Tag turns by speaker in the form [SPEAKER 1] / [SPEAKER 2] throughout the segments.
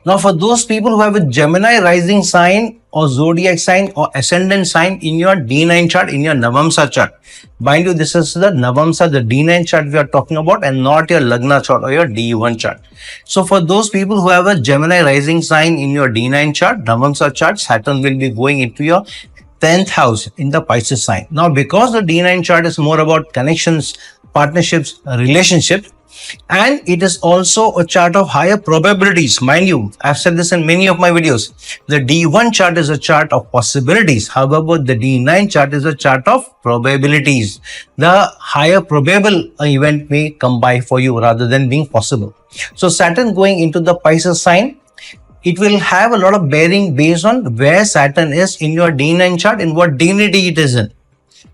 [SPEAKER 1] Now, for those people who have a Gemini rising sign or zodiac sign or ascendant sign in your D9 chart, in your Navamsa chart, mind you, this is the Navamsa, the D9 chart we are talking about, and not your Lagna chart or your D1 chart. So, for those people who have a Gemini rising sign in your D9 chart, Navamsa chart, Saturn will be going into your 10th house in the Pisces sign. Now, because the D9 chart is more about connections, partnerships, relationships, and it is also a chart of higher probabilities. Mind you, I've said this in many of my videos. The D1 chart is a chart of possibilities. However, the D9 chart is a chart of probabilities. The higher probable event may come by for you rather than being possible. So Saturn going into the Pisces sign, it will have a lot of bearing based on where Saturn is in your D9 chart and what dignity it is in.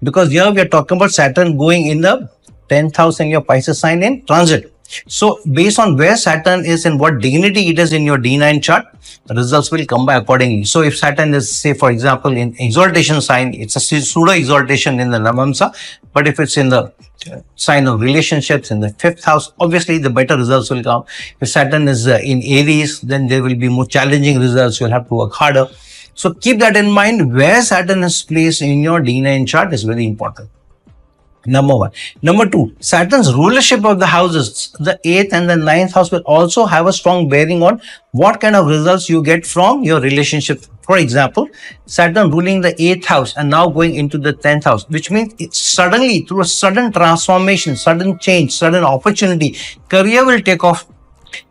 [SPEAKER 1] Because here we are talking about Saturn going in the 10th house in your Pisces sign in transit. So based on where Saturn is and what dignity it is in your D9 chart, the results will come by accordingly. So if Saturn is, say for example, in exaltation sign, it's a pseudo exaltation in the Navamsa. But if it's in the sign of relationships in the 5th house, obviously the better results will come. If Saturn is in Aries, then there will be more challenging results. You'll have to work harder. So keep that in mind. Where Saturn is placed in your D9 chart is very important. Number one. Number two, Saturn's rulership of the houses, the 8th and the 9th house, will also have a strong bearing on what kind of results you get from your relationship. For example, Saturn ruling the 8th house and now going into the 10th house, which means it's suddenly, through a sudden transformation, sudden change, sudden opportunity, career will take off.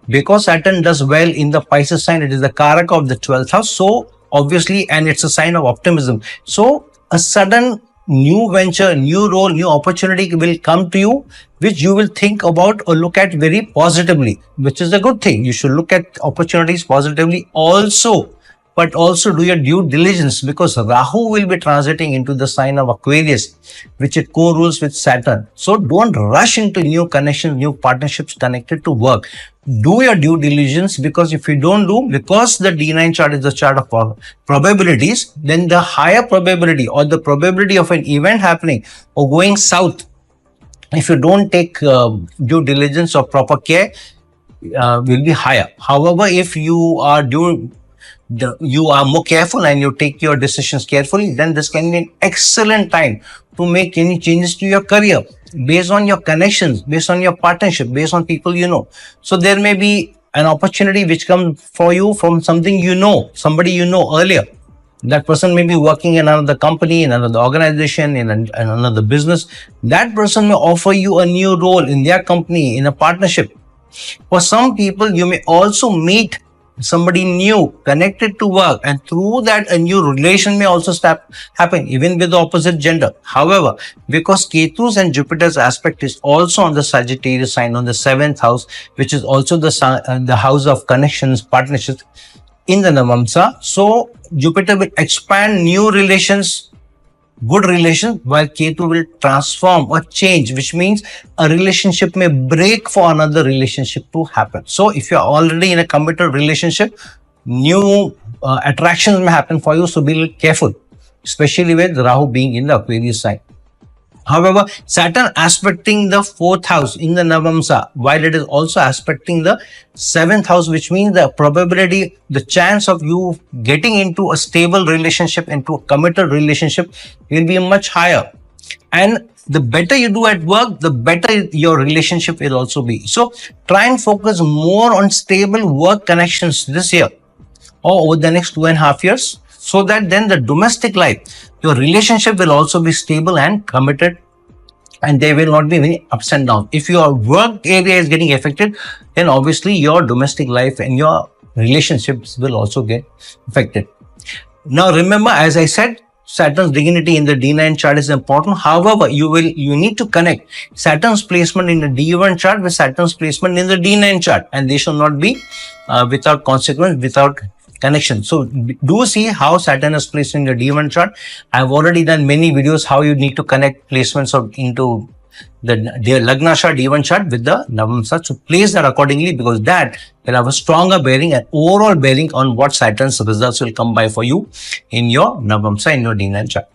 [SPEAKER 1] Because Saturn does well in the Pisces sign, it is the Karaka of the 12th house. So obviously, and it's a sign of optimism. So a sudden new venture, new role, new opportunity will come to you, which you will think about or look at very positively, which is a good thing. You should look at opportunities positively also, but also do your due diligence, because Rahu will be transiting into the sign of Aquarius, which it co-rules with Saturn. So don't rush into new connections, new partnerships connected to work. Do your due diligence, because if you don't do, because the D9 chart is the chart of probabilities, then the higher probability or the probability of an event happening or going south, if you don't take due diligence or proper care, will be higher. However, if you are more careful and you take your decisions carefully, then this can be an excellent time to make any changes to your career based on your connections, based on your partnership, based on people you know. So there may be an opportunity which comes for you from something you know, somebody you know earlier. That person may be working in another company, in another organization, in another business. That person may offer you a new role in their company, in a partnership. For some people, you may also meet somebody new connected to work, and through that a new relation may also happen even with the opposite gender. However, because Ketu's and Jupiter's aspect is also on the Sagittarius sign on the 7th house, which is also the house of connections, partnerships in the Navamsa, so Jupiter will expand new relations, good relations, while Ketu will transform or change, which means a relationship may break for another relationship to happen. So if you are already in a committed relationship, new attractions may happen for you, so be careful, especially with Rahu being in the Aquarius sign. However, Saturn aspecting the 4th house in the Navamsa, while it is also aspecting the 7th house, which means the probability, the chance of you getting into a stable relationship, into a committed relationship will be much higher. And the better you do at work, the better your relationship will also be. So try and focus more on stable work connections this year or over the next 2.5 years, so that then the domestic life, your relationship will also be stable and committed, and there will not be any ups and downs. If your work area is getting affected, then obviously your domestic life and your relationships will also get affected. Now remember, as I said, Saturn's dignity in the D9 chart is important. However, you need to connect Saturn's placement in the D1 chart with Saturn's placement in the D9 chart, and they should not be without consequence, without connection. So do see how Saturn is placed in the D1 chart. I've already done many videos how you need to connect placements into the Lagna chart, D1 chart with the Navamsa. So place that accordingly, because that will have a stronger bearing and overall bearing on what Saturn's results will come by for you in your Navamsa, in your D9 chart.